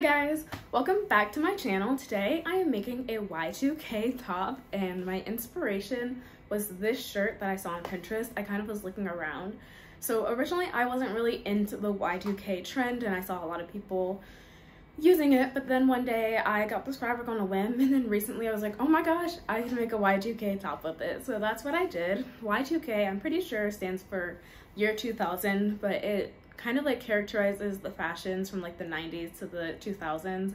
Hey guys, welcome back to my channel. Today I am making a Y2K top and my inspiration was this shirt that I saw on Pinterest. I kind of was looking around. So originally I wasn't really into the Y2K trend and I saw a lot of people using it, but then one day I got this fabric on a whim and then recently I was like, oh my gosh, I can make a Y2K top with it. So that's what I did. Y2K, I'm pretty sure stands for year 2000, but it kind of like characterizes the fashions from like the 90s to the 2000s,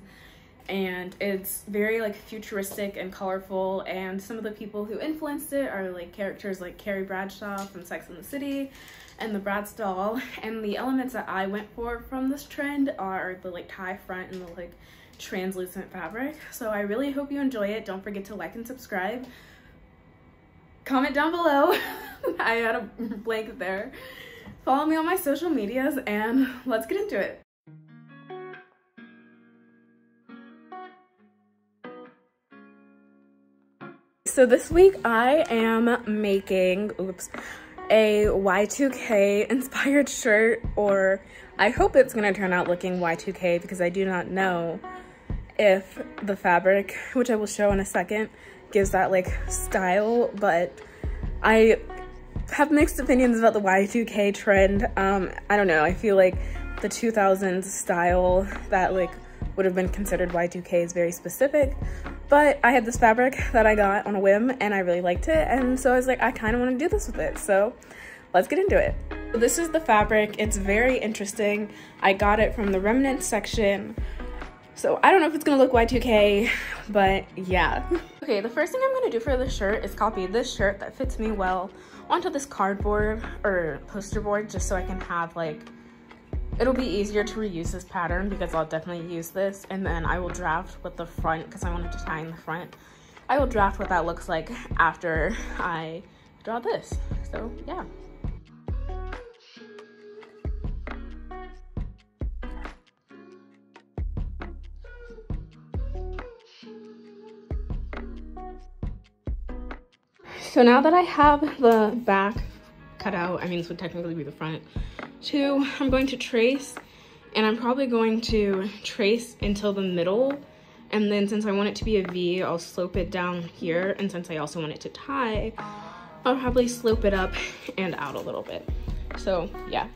and it's very like futuristic and colorful, and some of the people who influenced it are like characters like Carrie Bradshaw from Sex and the City and the Bratz doll. And the elements that I went for from this trend are the like tie front and the like translucent fabric. So I really hope you enjoy it. Don't forget to like and subscribe. Comment down below. I had a blank there. Follow me on my social medias and let's get into it. So this week I am making, a Y2K inspired shirt, or I hope it's gonna turn out looking Y2K because I do not know if the fabric, which I will show in a second, gives that like style, but I have mixed opinions about the Y2K trend. I don't know, I feel like the 2000s style that like would have been considered Y2K is very specific, but I had this fabric that I got on a whim and I really liked it, and so I was like, I kind of want to do this with it, so let's get into it. This is the fabric. It's very interesting. I got it from the remnant section, so I don't know if it's gonna look Y2K, but yeah. Okay, the first thing I'm gonna do for this shirt is copy this shirt that fits me well onto this cardboard or poster board, just so I can have like, it'll be easier to reuse this pattern because I'll definitely use this, and then I will draft what the front, because I wanted to tie in the front, I will draft what that looks like after I draw this. So yeah. So now that I have the back cut out, I mean this would technically be the front too, I'm going to trace, and I'm probably going to trace until the middle, and then since I want it to be a V, I'll slope it down here, and since I also want it to tie, I'll probably slope it up and out a little bit. So yeah.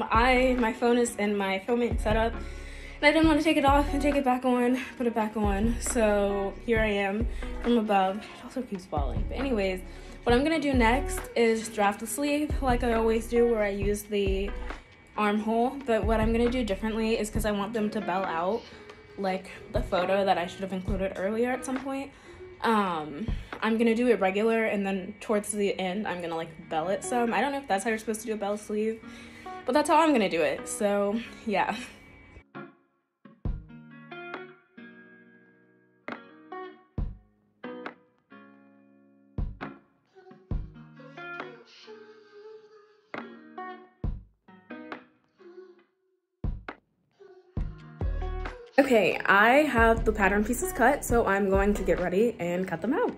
Hi, my phone is in my filming setup, and I didn't want to take it off and take it back on, put it back on, so here I am from above. It also keeps falling, but anyways, what I'm gonna do next is draft the sleeve like I always do, where I use the armhole, but what I'm gonna do differently is because I want them to bell out like the photo that I should have included earlier at some point. I'm gonna do it regular, and then towards the end I'm gonna like bell it some. I don't know if that's how you're supposed to do a bell sleeve, but that's how I'm gonna do it, so yeah. Okay, I have the pattern pieces cut, so I'm going to get ready and cut them out.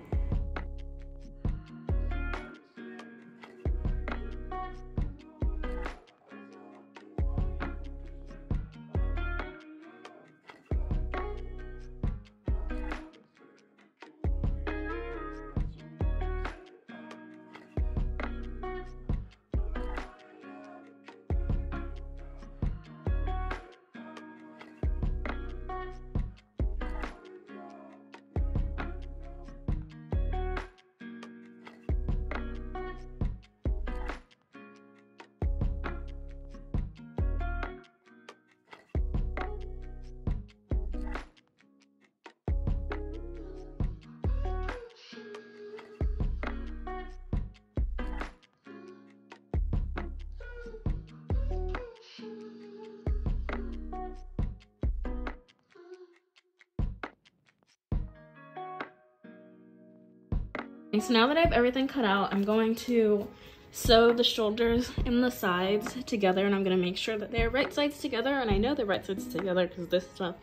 So now that I have everything cut out, I'm going to sew the shoulders and the sides together, and I'm going to make sure that they're right sides together, and I know they're right sides together because this stuff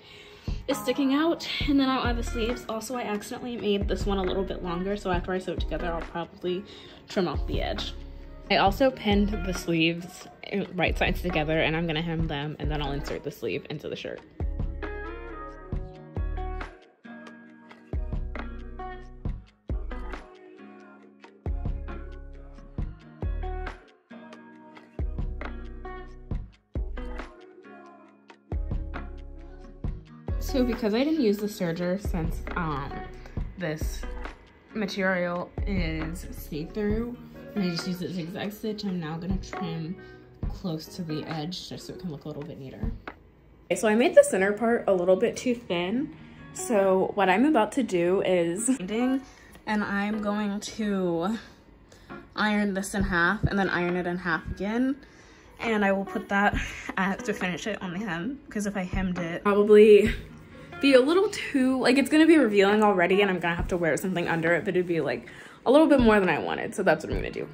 is sticking out, and then I'll add the sleeves. Also, I accidentally made this one a little bit longer, so after I sew it together, I'll probably trim off the edge. I also pinned the sleeves right sides together, and I'm gonna hem them, and then I'll insert the sleeve into the shirt. So because I didn't use the serger, since this material is see-through and I just used a zigzag stitch, I'm now gonna trim close to the edge just so it can look a little bit neater. Okay, so I made the center part a little bit too thin. So what I'm about to do is and I'm going to iron this in half and then iron it in half again. And I will put that to finish it on the hem, because if I hemmed it, probably be a little too, like, it's gonna be revealing already and I'm gonna have to wear something under it, but it'd be like a little bit more than I wanted. So that's what I'm gonna do.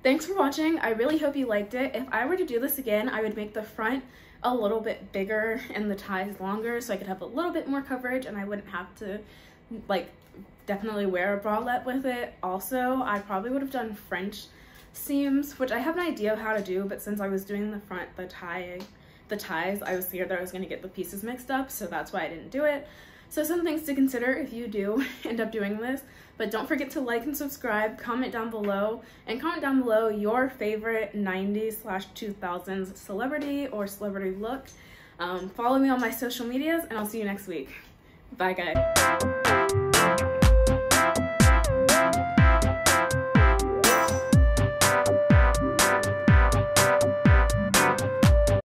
Thanks for watching. I really hope you liked it. If I were to do this again, I would make the front a little bit bigger and the ties longer so I could have a little bit more coverage and I wouldn't have to, like, definitely wear a bralette with it. Also, I probably would have done French seams, which I have an idea of how to do, but since I was doing the front, the ties, I was scared that I was going to get the pieces mixed up, so that's why I didn't do it. So some things to consider if you do end up doing this, but don't forget to like and subscribe, comment down below, and comment down below your favorite 90s/2000s celebrity or celebrity look. Follow me on my social medias, and I'll see you next week. Bye, guys.